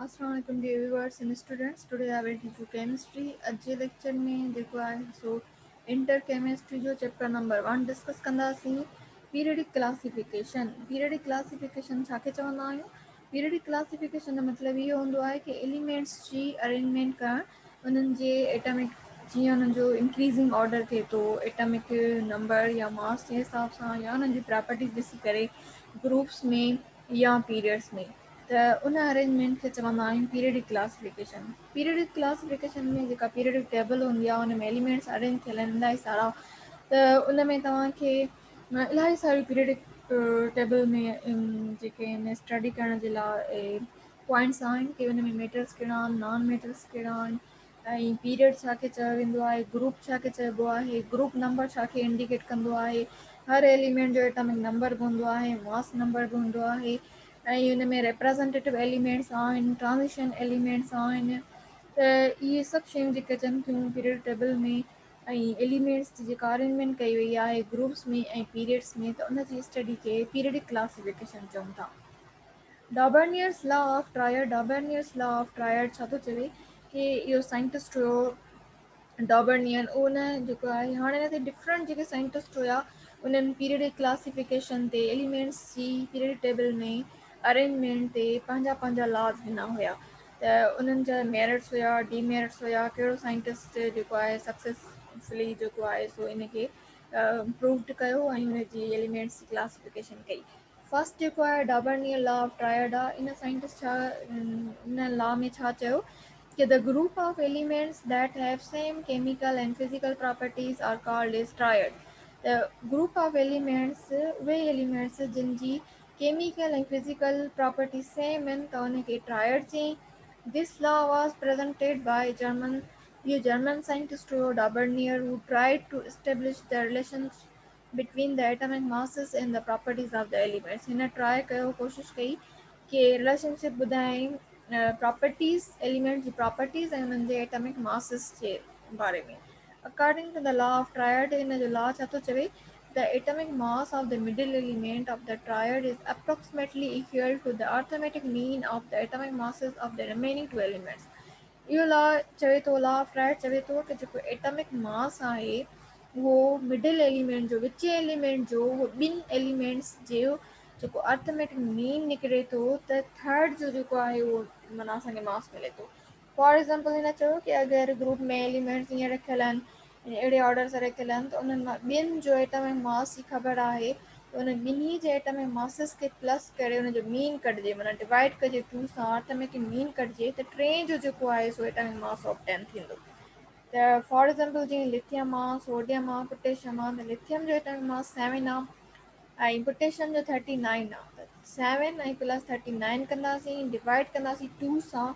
Assalamualaikum dear viewers and students. Today I will teach you chemistry. अॼु जे lecture में जेको आहे सो इंटर केमिस्ट्री जो चैप्टर नंबर 1 डिस्कस कंदासीं। Periodic classification. पीरियडिक क्लासिफिकेशन छाखे चवंदा आहियूं? पीरियडिक क्लासिफिकेशन जो मतिलबु इहो हूंदो आहे कि एलिमेंट्स जी अरेंजमेंट करणु, उन्हनि जे एटमिक जीअं उन्हनि जो इंक्रीज़िंग ऑर्डर थिए थो एटमिक नंबर या मास जे हिसाब सां, या उन्हनि जी प्रॉपर्टीज़ ॾिसी करे ग्रुप्स में या पीरियड्स में, त उन अरेंजमेंट खे चवंदा आहियूं पीरियडिक क्लासिफिकेशन। पीरियडिक क्लासिफिकेशन में जेका पीरियडिक टेबल हूंदी आहे उन में एलिमेंट्स अरेंज थियल आहिनि इलाही सारा, त उन में तव्हांखे इलाही सारी पीरियडिक टेबल में जेके आहिनि स्टडी करण जे लाइ पॉइंट्स आहिनि कि उन में मेटल्स कहिड़ा आहिनि, नॉन मेटल्स कहिड़ा आहिनि, ऐं पीरियड छाखे चयो वेंदो आहे, ग्रुप छाखे चइबो आहे, ग्रुप नंबर छाखे इंडिकेट कंदो आहे, हर एलिमेंट जो एटॉमिक नंबर बि हूंदो आहे, मास नंबर बि हूंदो आहे, ऐं उन में रिप्रेज़ेंटेटिव एलिमेंट्स आहिनि, ट्रांज़िशन एलिमेंट्स आहिनि। त इहे सभु शयूं जेके अचनि थियूं पीरियड टेबल में, ऐं एलिमेंट्स जी जेका अरेंजमेंट कई वई आहे ग्रुप्स में ऐं पीरियड्स में, त उन जी स्टडी खे पीरियडिक क्लासिफिकेशन चऊं था। Dobereiner's law of triad. Dobereiner's law of triad छा थो चवे कि इहो साइंटिस्ट हुयो डॉबर्नियर, उन जेको आहे हाणे हिन ते डिफरेंट जेके साइंटिस्ट हुया उन्हनि पीरियडिक क्लासिफिकेशन ते एलिमेंट्स जी पीरियडिक टेबल में अरेंजमेंट ते पंहिंजा पंहिंजा लॉज ॾिना हुया। त उन्हनि जा मेरिट्स हुया, डीमेरिट्स हुया, कहिड़ो साइंटिस्ट जेको आहे सक्सेसफुली जेको आहे सो इन खे प्रूव्ड कयो ऐं हुन जी एलिमेंट्स क्लासिफिकेशन कई। फर्स्ट जेको आहे डॉबर्नियर लॉ ऑफ ट्रायड आहे। इन साइंटिस्ट छा इन लॉ में छा चयो कि the group of elements that have same chemical and physical properties are called as triad. The group of elements way elements जिन जी chemical and physical properties same आहिनि त उनखे triad चई। This law was presented by German scientist हुयो Daubernier, who tried to establish the relations between the atomic masses and the properties of the elements. हिन try कयो, कोशिश कई कि रिलेशनशिप ॿुधाइनि प्रॉपर्टीज़ एलिमेंट जी प्रॉपर्टीज़ ऐं उन्हनि जे एटमिक मासिस जे बारे में। According to the law of triad, हिन जो लॉ छा थो चवे, the atomic mass of the middle element of the triad is approximately equal to the arithmetic mean of the atomic masses of the remaining two elements. इहो law चवे थो, law of triad चवे थो कि जेको एटमिक मास आहे उहो middle element जो, विच एलिमेंट जो, उहो ॿिनि एलिमेंट्स जो जेको अर्थमेटिक मीन निकिरे थो, त थर्ड जो जेको आहे उहो माना असांखे मास मिले थो। फॉर एग्ज़ाम्पल हिन चयो कि अगरि ग्रुप में एलिमेंट्स ईअं रखियल आहिनि, अहिड़े ऑर्डर सां रखियल आहिनि, त उन्हनि मां ॿियनि जो एटमिक मास जी ख़बर आहे, त उन ॿिन्ही जे एटमिक मासिस खे प्लस करे उनजो मीन कढिजे, माना डिवाइड कजे 2 सां, अर्थमेटिक मीन कढिजे, त टे जो जेको आहे सो एटमिक मास ऑब्टेन थींदो। त फॉर एग्ज़ाम्पल जीअं लिथियम आहे, सोडियम आहे, पोटेशियम आहे, त लिथियम जो एटमिक मास 7 आहे ऐं पोटेशियम जो 39 आहे। त 7 ऐं प्लस 39 कंदासीं, डिवाइड कंदासीं 2 सां,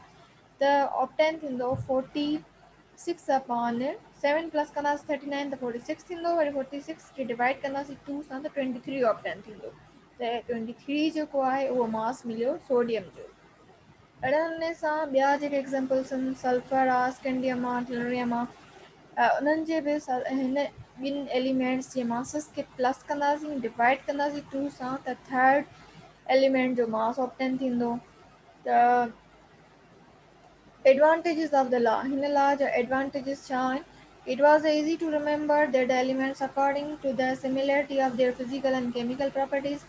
त ऑब्टेन थींदो 46 अपॉन 7 प्लस कंदासीं 39 त 46 थींदो, वरी 46 खे डिवाइड कंदासीं 2 सां त 23 ऑब्टेन थींदो। त 23 जेको आहे उहो मास मिलियो सोडियम जो। अहिड़े नमूने सां ॿिया जेके एग्ज़ाम्पल्स आहिनि, सल्फर आहे, स्कैंडियम आहे, टेलुरियम आहे, उन्हनि जे बि हिन ॿिनि एलिमेंट्स जे मासिस खे प्लस कंदासीं, डिवाइड कंदासीं 2 सां, त थर्ड एलिमेंट जो मास ऑब्टेन थींदो। त advantages of the law. हिन लॉ जा एडवांटेजेस छा आहिनि? It was easy to remember that the elements according to the similarity of their physical and chemical properties.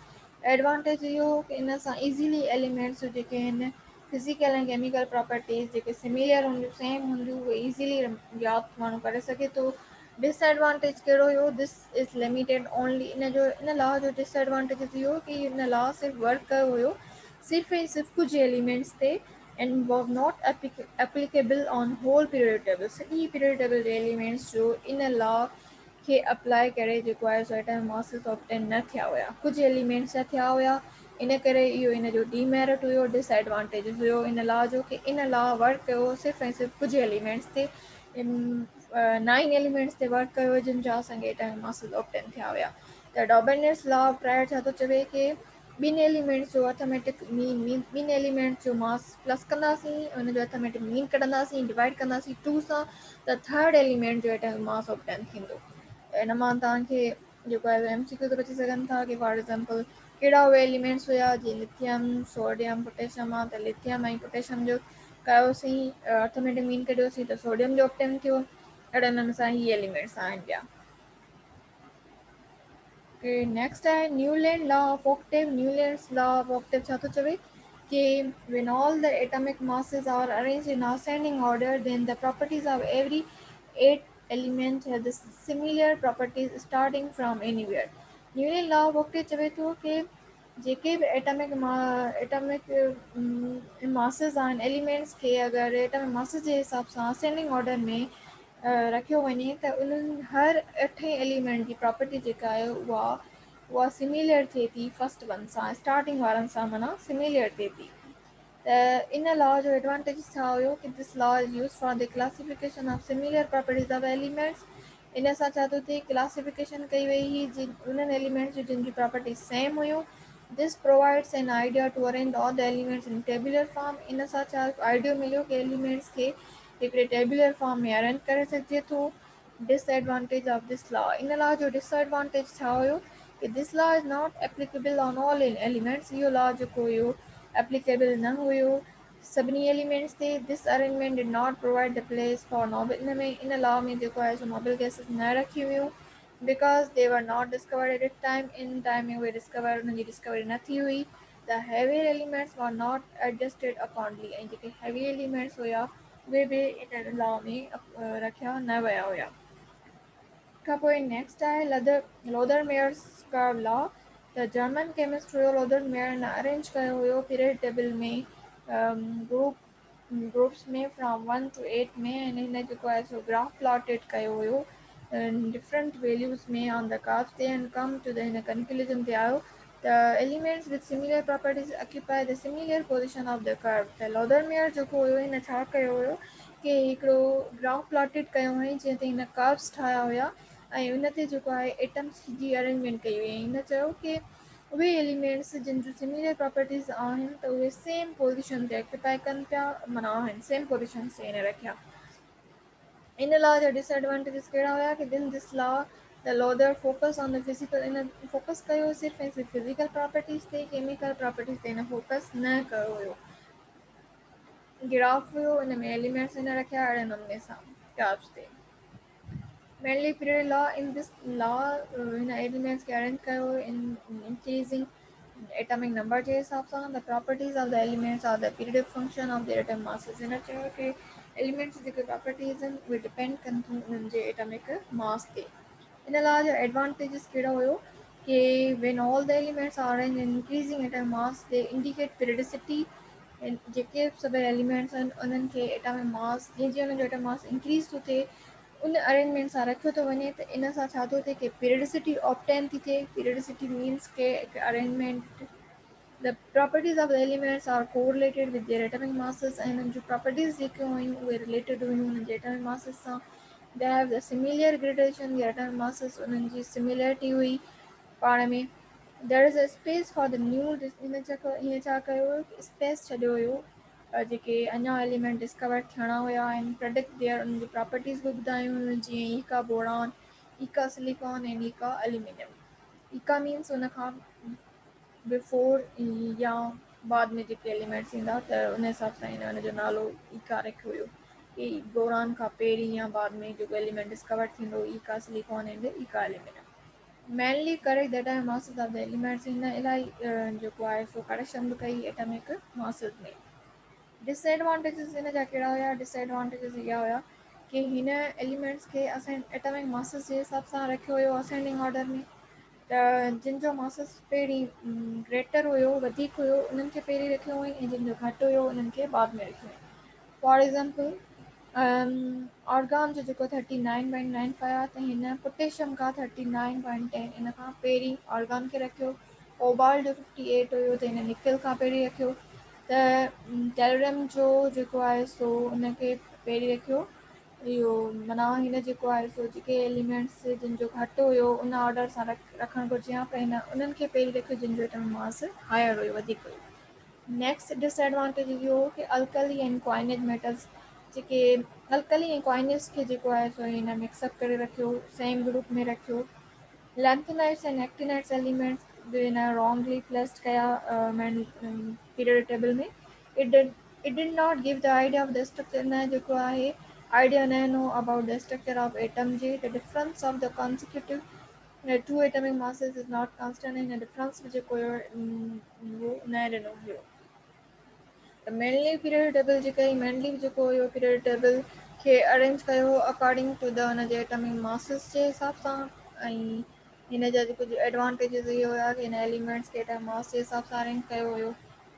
Advantage इहो कि इन सां इज़ीली एलिमेंट्स जेके आहिनि फिज़िकल ऐं केमिकल प्रॉपर्टीज़ जेके सिमिलर हूंदियूं, सेम हूंदियूं, उहे इज़ीली यादि माण्हू करे सघे थो। डिसएडवांटेज कहिड़ो हुयो? This is limited only. इन लॉ जो डिसएडवांटेज इहो कि इन लॉ सिर्फ़ु वर्क कयो हुयो सिर्फ़ु ऐं सिर्फ़ु कुझु एलिमेंट्स ते, and was not applicable on whole periodic table. सॼी पीरियड टेबल जे एलिमेंट्स जो इन लॉ खे अप्लाई करे जेको आहे सो एटमिक मासिस ऑब्टेन न थिया हुया, कुझु एलिमेंट्स जा थिया हुया। इन करे इहो इन जो डीमेरिट हुयो, डिसएडवांटेज हुयो इन लॉ जो कि इन लॉ वर्क कयो सिर्फ़ु ऐं सिर्फ़ु कुझु एलिमेंट्स ते, 9 एलिमेंट्स ते वर्क कयो जिन जा असांखे एटमिक मासिस ऑब्टेन थिया हुया। त डॉबर्नियर्स लॉ ऑफ ट्रायड छा थो चवे कि ॿिनि एलिमेंट्स जो अर्थमेटिक मीन, ॿिनि एलिमेंट्स जो मास प्लस कंदासीं, उनजो अर्थमेटिक मीन कढंदासीं, डिवाइड कंदासीं 2 सां, त थर्ड एलिमेंट जो एटमिक मास ऑब्टेन थींदो। इन मां तव्हांखे जेको आहे एमसीक्यू ते अची सघनि था कि फॉर एग्ज़ाम्पल कहिड़ा उहे एलिमेंट्स हुआ जीअं लिथियम सोडियम पोटेशियम आहे त लिथियम ऐं पोटेशियम जो कयोसीं अर्थमेटिक मीन कढियोसीं त सोडियम जो ऑप्टेम थियो। अहिड़े नमूने सां ही एलिमेंट्स आहिनि ॿिया। नेक्स्ट आहे Newland law of octave. Newlands law of octave छा थो चवे कि when all the atomic masses are arranged in ascending order then the properties of every 8 element have the similar properties starting from anywhere। Newland law of octave चवे थो कि जेके बि atomic masses आहिनि एलिमेंट्स खे अगरि एटमिक मासिस जे हिसाब सां असेंडिंग ऑर्डर में रखियो वञे त उन्हनि हर 8 एलिमेंट जी प्रॉपर्टी जेका आहे उहा सिमिलर थिए थी फस्ट वन सां स्टार्टिंग वारनि सां माना सिमिलर थिए थी। त इन लॉ जो एडवांटेज छा हुयो कि this law is use for the classification of similar properties of elements. इन सां छा थो थिए क्लासिफिकेशन कई वई हुई उन्हनि एलिमेंट्स जी जिन जी प्रॉपर्टी सेम हुयूं। This provides an idea to arrange all the elements in tabular form. इन सां छा आइडियो मिलियो कि एलिमेंट्स खे हिकिड़े टेबुलर फॉर्म में अरेंज करे सघिजे थो। डिसएडवांटेज ऑफ दिस लॉ, इन लॉ जो डिसएडवांटेज छा हुयो कि this law is not applicable on all इन एलिमेंट्स। इहो लॉ जेको हुयो एप्लीकेबल न हुयो सभिनी एलिमेंट्स ते। This arrangement did not provide the place for noble. इन लॉ में जेको आहे सो नोबल गैसेस न रखी हुयूं because they were not discovered at time. इन टाइम में उहे उन्हनि जी डिस्कवरी न थी हुई। The heavier elements were not adjusted accordingly, ऐं जेके हेवी एलिमेंट्स हुया उहे बि इन लॉ में रखिया न विया हुया। खां पोइ नेक्स्ट आहे लोदर मेयर्स कर्व लॉ। त जर्मन केमिस्ट हुयो लोदर मेयर ने अरेंज कयो हुयो पीरियड टेबल में ग्रुप्स में फ्रॉम 1 to 8 में, ऐं हिन जेको आहे सो ग्राफ प्लॉटेड कयो हुयो डिफरेंट वैल्यूज़ में ऑन द कर्व्स ते एंड कम टू द हिन कंक्लूजन ते आयो त elements with similar properties occupy the similar position of the curve. त लोदर मेयर जेको हुयो हिन छा कयो हुयो कि हिकिड़ो ग्राफ प्लॉटेड कयो हुअईं जंहिं ते हिन कर्व्स ठाहिया हुया ऐं उन ते जेको आहे एटम्स जी अरेंजमेंट कई हुई। हिन चयो कि उहे एलिमेंट्स जिन जूं सिमिलर प्रॉपर्टीज़ आहिनि त उहे सेम पोज़ीशन ते ऑक्यूपाई कनि पिया माना आहिनि सेम पोज़ीशन ते हिन रखिया। इन लॉ जा डिसएडवांटेजिस कहिड़ा हुया कि दिन this law the Lothar focus on the physical, इन फोकस कयो सिर्फ़ु ऐं सिर्फ़ु फिज़िकल प्रॉपर्टीज़ ते, केमिकल प्रॉपर्टीज़ ते हिन फोकस न कयो हुयो। ग्राफ हुयो हिन में एलिमेंट्स हिन रखिया अहिड़े नमूने सां कर्व्स ते। Mainly period law in this law हिन एलिमेंट्स खे अरेंज कयो इन इंक्रीजिंग एटमिक नंबर जे हिसाब सां। The properties of the elements are the periodic function of the atom masses. हिन चयो कि एलिमेंट्स जेके प्रॉपर्टीज़ आहिनि उहे डिपेंड कनि थियूं उन्हनि जे एटमिक मास ते। इन लॉ जो एडवांटेजिस कहिड़ो हुयो कि when all the elements are arrange in increasing atomic mass they indicate periodicity. जेके सभु एलिमेंट्स आहिनि उन्हनि खे एटमिक मास जीअं जीअं उन्हनि जो एटमिक मास इंक्रीज़ थो थिए उन अरेंजमेंट सां रखियो थो वञे त इन सां छा थो थिए कि पीरियडिसिटी ऑप्टेन थी थिए। पीरियडिसिटी मीन्स के arrangement the properties of the elements are correlated with their atomic masses, ऐं हिननि जूं प्रॉपर्टीज़ जेके हुयूं उहे रिलेटेड हुयूं हुननि जे एटमिक मासिस सां। They have the similar gradation, जे एटमिक मासिस उन्हनि जी सिमिलरिटी हुई पाण में। There is a space for the new, हिन छा कयो हुयो कि स्पेस छॾियो हुयो जेके अञा एलिमेंट डिस्कवर थियणा हुया आहिनि प्रेडिक्ट देयर उन्हनि जी प्रॉपर्टीज़ बि ॿुधायूं हुयूं जीअं ईका बोरान, ईका सिलिकॉन ऐं ईका एल्यूमिनियम। ईका मीन्स उन खां बिफोर या बाद में जेके एलिमेंट्स ईंदा त उन हिसाब सां हिन जो नालो ईका रखियो हुयो कि बोरान खां पहिरीं या बाद में जेको एलिमेंट डिस्कवर थींदो ईका सिलिकॉन एंड ईका aluminium. Mainly correct the atomic masses of the elements, हिन इलाही जेको आहे सो करेक्शन बि कई एटमिक मासिस में। डिसएडवांटेजिस हिन जा कहिड़ा हुया? डिसएडवांटेजिस इहा हुया कि हिन एलिमेंट्स खे असां एटमिक मासिस जे हिसाब सां रखियो हुयो असेंडिंग ऑर्डर में। त जिन जो मासिस पहिरीं ग्रेटर हुयो वधीक हुयो उन्हनि खे पहिरीं रखियो हुअईं ऐं जिन जो घटि हुयो उन्हनि खे बाद में रखियो हुअईं। फॉर एग्ज़ाम्पल ऑर्गान जो जेको 39.95 आहे त हिन पोटेशियम खां 39.10 इन खां पहिरीं ऑर्गान खे रखियो। कोबाल्ट जो 58 हुयो त हिन निकिल खां पहिरीं रखियो। त टेलरियम जो जेको आहे सो उनखे पहिरीं रखियो। इहो माना हिन जेको आहे सो जेके एलिमेंट्स जिन जो घटि हुयो उन ऑर्डर सां रखणु घुरिजे हा पर हिन उन्हनि खे पहिरीं रखियो जिन जो एटमिक मास हायर हुयो वधीक हुयो। नेक्स्ट डिसएडवांटेज इहो हो कि अल्कली एंड क्वाइनेज मेटल्स, जेके अल्कली ऐं क्वाइनेज खे जेको आहे सो हिन मिक्सअप करे रखियो सेम ग्रुप में रखियो। Lanthanides and actinides elements wrongly placed kaya periodic table में it did not give the idea of the structure ना जेको आहे idea न know about the structure of atom J the difference of the consecutive two atomic masses is not constant in the difference जेको वो न ॾिनो हुयो The Manly period table जेका Manly जेको हुयो period table खे arrange कयो according to the हुन जे atomic masses जे हिसाब सां ऐं हिन जा जेको advantages इहे हुया कि हिन elements खे mass जे हिसाब सां arrange कयो हुयो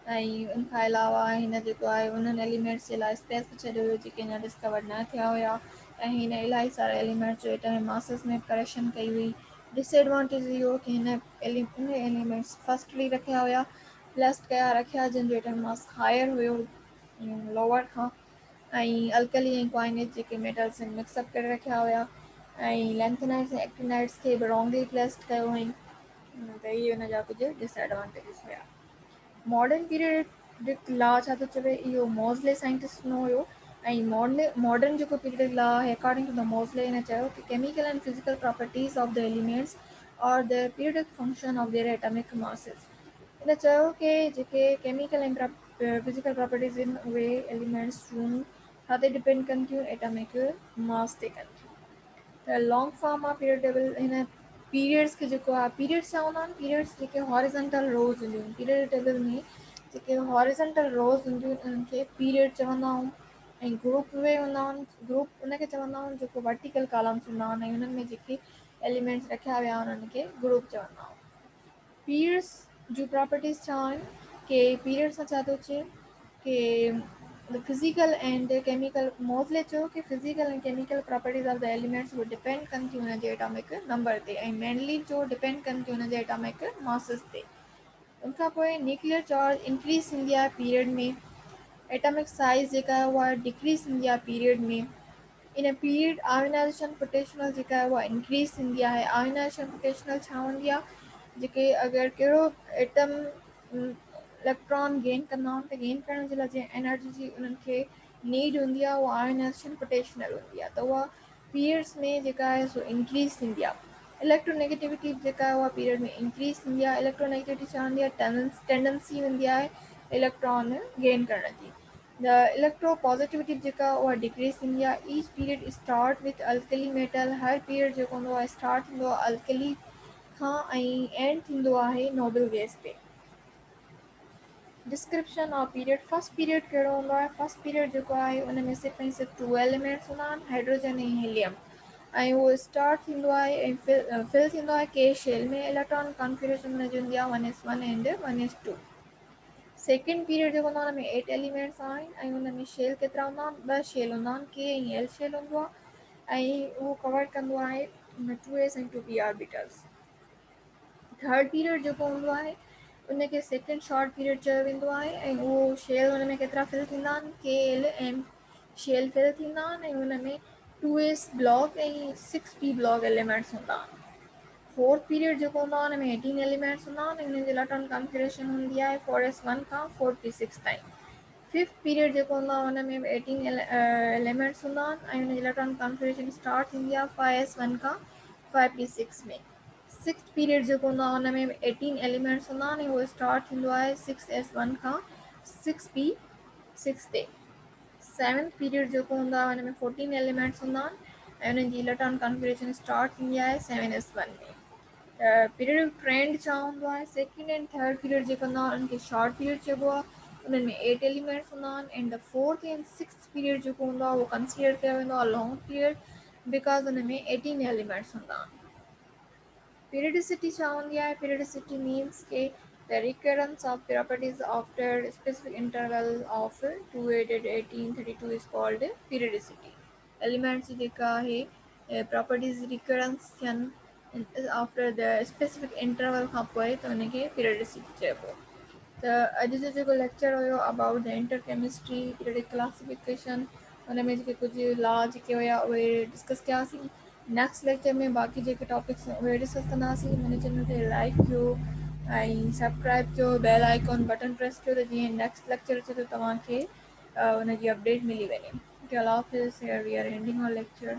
ऐं उन खां अलावा हिन जेको आहे उन्हनि elements जे लाइ space छॾियो हुयो जेके अञा discover न थिया हुया ऐं हिन इलाही सारा elements जो atomic masses में correction कई हुई disadvantage इहो कि हिन elements firstly रखिया हुया प्लस कया रखिया जिन जो एटम मास हायर हुयो लोअर खां ऐं अल्कली ऐं क्वाइनेट जेके मेटल्स आहिनि मिक्सअप करे रखिया हुया ऐं लैंथेनाइट्स ऐं एक्टिनाइट्स खे बि रॉन्गली प्लेस्ड कयो हुअईं त इहे हुन जा कुझु डिसएडवांटेजिस हुया मॉडर्न पीरियडिक लॉ छा थो चवे इहो मोज़ले साइंटिस्ट ॾिनो हुयो ऐं मॉडर्न जेको पीरियडिक लॉ आहे अकॉर्डिंग टू द मोज़ले हिन चयो कि chemical and physical properties of the elements और the periodic function of their atomic masses हिन चयो कि जेके केमिकल ऐं फिजिकल प्रॉपर्टीज़ आहिनि उहे एलिमेंट्स जूं छा ते डिपेंड कनि थियूं एटॉमिक मास ते कनि थियूं त लॉन्ग फॉर्म आहे पीरियड टेबल हिन पीरियड्स खे जेको आहे पीरियड्स चवंदा आहिनि पीरियड्स जेके हॉरिज़ॉन्टल रोज़ हूंदियूं आहिनि पीरियड टेबल में जेके हॉरिज़ॉन्टल रोज़ हूंदियूं आहिनि उन्हनि खे पीरियड चवंदा आहियूं ऐं ग्रुप वे हूंदा आहिनि ग्रुप उनखे चवंदा आहियूं जेको वर्टिकल कॉलम्स हूंदा आहिनि ऐं उन्हनि में जेके एलिमेंट्स रखिया विया आहिनि उन्हनि खे ग्रुप चवंदा आहियूं पीरियड्स जो प्रॉपर्टीज़ छा आहिनि कि पीरियड सां छा थो अचे कि फिज़िकल एंड केमिकल मोज़ले चयो कि physical and chemical properties of the elements वो डिपेंड कनि थियूं हुन जे एटॉमिक नंबर ते ऐं मेनली जो डिपेंड कनि थियूं हुन जे एटॉमिक मासिस ते उनखां पोइ न्यूक्लियर चार्ज इंक्रीज़ थींदी आहे पीरियड में एटॉमिक साइज़ जेका आहे उहा डिक्रीज़ थींदी आहे पीरियड में इन पीरियड आयोनाइज़ेशन पोटेंशियल जेका आहे उहा इंक्रीज़ थींदी आहे आयोनाइज़ेशन पोटेंशियल छा हूंदी आहे जेके अगरि कहिड़ो एटम इलेक्ट्रॉन गेन कंदा आहिनि त गेन करण जे लाइ जीअं एनर्जी जी उन्हनि खे नीड हूंदी आहे उहा आयोनाइज़ेशन पोटेंशियल हूंदी आहे त उहा पीरियड्स में जेका आहे सो इंक्रीज़ थींदी आहे इलेक्ट्रोनेगेटिविटी जेका आहे उहा पीरियड में इंक्रीज़ थींदी आहे इलेक्ट्रोनेगेटिविटी छा हूंदी आहे टेंडेंसी हूंदी आहे इलेक्ट्रॉन गेन करण जी द इलेक्ट्रोपॉजिटिविटी जेका उहा डिक्रीज़ थींदी आहे each period start with alkali metal हर पीरियड जेको हूंदो आहे स्टार्ट थींदो आहे अल्कली खां ऐं एंड थींदो आहे नोबल गैस ते description of period first period कहिड़ो हूंदो आहे फर्स्ट पीरियड जेको आहे उन में सिर्फ़ु ऐं सिर्फ़ु टू एलिमेंट्स हूंदा आहिनि हाइड्रोजन ऐं हीलियम ऐं उहो स्टार्ट थींदो आहे ऐं फिल थींदो आहे के शेल में इलेक्ट्रॉन कॉन्फ़िगरेशन हुनजी हूंदी आहे 1s1 and 1s2 second period जेको हूंदो आहे हुन में 8 एलिमेंट्स आहिनि ऐं हुन में शेल केतिरा हूंदा आहिनि 2 शेल हूंदा आहिनि के ऐं एल शेल हूंदो आहे ऐं उहो कवर कंदो आहे 2s ऐं 2p ऑर्बिटल्स थर्ड पीरियड जेको हूंदो आहे उनखे सेकेंड शॉर्ट पीरियड चयो वेंदो आहे ऐं उहो शेल हुन में केतिरा फिल थींदा आहिनि के एल एम शेल फिल थींदा आहिनि ऐं हुन में 2s ब्लॉक ऐं 6p ब्लॉक एलिमेंट्स हूंदा आहिनि फोर्थ पीरियड जेको हूंदो आहे हुन में 18 एलिमेंट्स हूंदा आहिनि ऐं हुनजी इलेक्ट्रॉन कॉन्फ़िगरेशन हूंदी आहे 4s1 खां 4p6 ताईं फिफ्थ पीरियड जेको हूंदो आहे हुन में 18 एलिमेंट्स हूंदा आहिनि ऐं हुनजी इलेक्ट्रॉन कॉन्फ़िगरेशन स्टार्ट थींदी आहे 5s1 खां 5p6 में सिक्स्थ पीरियड जेको हूंदो आहे हुन में 18 एलिमेंट्स हूंदा आहिनि उहो स्टार्ट थींदो आहे 6s1 खां 6p6 ते सेवंथ पीरियड जेको हूंदो आहे हुन में 14 एलिमेंट्स हूंदा आहिनि ऐं हुननि जी इलेक्ट्रॉन कॉन्फ़िगरेशन स्टार्ट थींदी आहे 7s1 में पीरियड ट्रेंड छा हूंदो आहे सेकेंड एंड थर्ड पीरियड जेको हूंदो आहे उनखे शॉर्ट पीरियड चइबो आहे उन्हनि में 8 एलिमेंट्स हूंदा आहिनि and the fourth and sixth period जेको हूंदो आहे उहो कंसिडर कयो वेंदो आहे लॉन्ग पीरियड बिकॉज़ हुन में 18 एलिमेंट्स हूंदा आहिनि पीरियडिसिटी छा हूंदी आहे पीरियडिसिटी मीन्स के the recurrence of properties after specific interval of 2 1832 is called periodicity elements जेका आहे properties recurrence थियनि after the specific interval खां पोइ त उनखे periodicity चइबो त अॼु जो जेको लेक्चर हुयो about the inter chemistry periodic classification हुन में जेके कुझु लॉ जेके हुया उहे डिस्कस कयासीं नेक्स्ट लेक्चर में बाक़ी जेके टॉपिक्स उहे डिस्कस कंदासीं मुंहिंजे चैनल खे लाइक कयो ऐं सब्सक्राइब कयो बेल आइकॉन बटन प्रेस कयो त जीअं नेक्स्ट लेक्चर अचे त तव्हांखे हुनजी अपडेट मिली वञे ओके अल्लाह हाफ़िज़ here we are ending our lecture